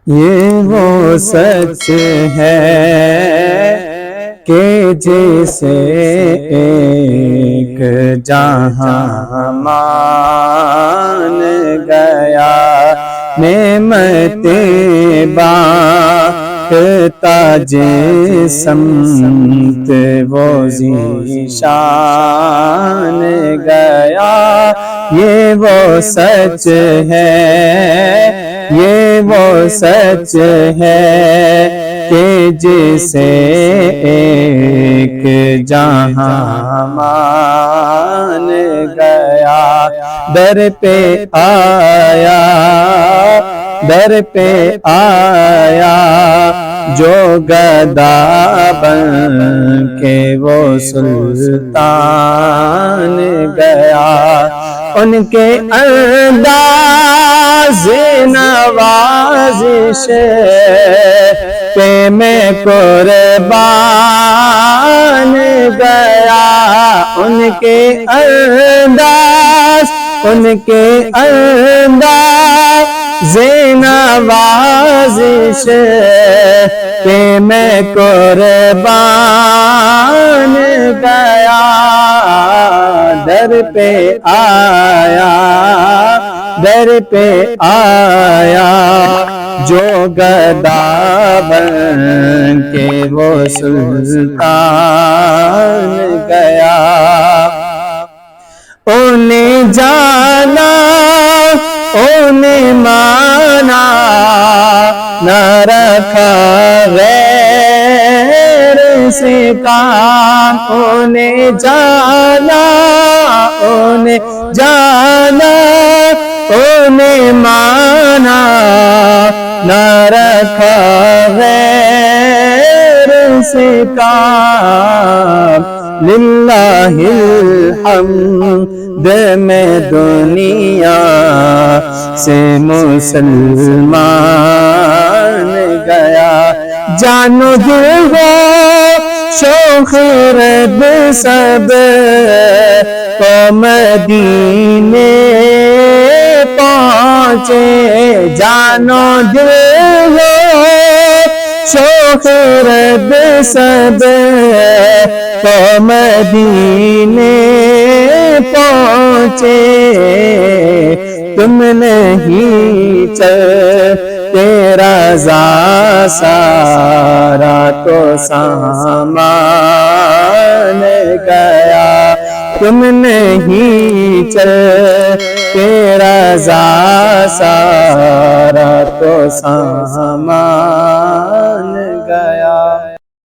یہ وہ سچ ہے کہ جیسے ایک جہاں مان گیا، نعمتیں بانٹتا جس سمت وہ ذیشان گیا۔ یہ وہ سچ ہے، یہ وہ سچ ہے کہ جسے ایک جہاں مان گیا۔ در پہ آیا، در پہ آیا جو گدا بن کے وہ سلطان گیا۔ ان کے انداز نوازش پہ میں قربان گیا۔ ان کے انداز، ان کے انداز نوازش پہ میں قربان گیا۔ در پہ آیا، در پہ آیا جو گدا بن کے وہ سلطان گیا۔ انہیں جانا، انہیں مانا، نہ رکھا غیر سے کام۔ انہیں جانا، انہیں جانا، انہیں مانا، نہ رکھا غیر سے کام۔ للہ الحمد میں دنیا سے مسلمان گیا۔ جانو دل ہو شوق رب سب کو مدینے پہنچے۔ جانو دل ہو شوق رب سب کو مدینے پہنچے۔ تم نہیں چلتے رضا سارا تو سامان گیا۔ تم نہیں چلتے رضا سارا تو سامان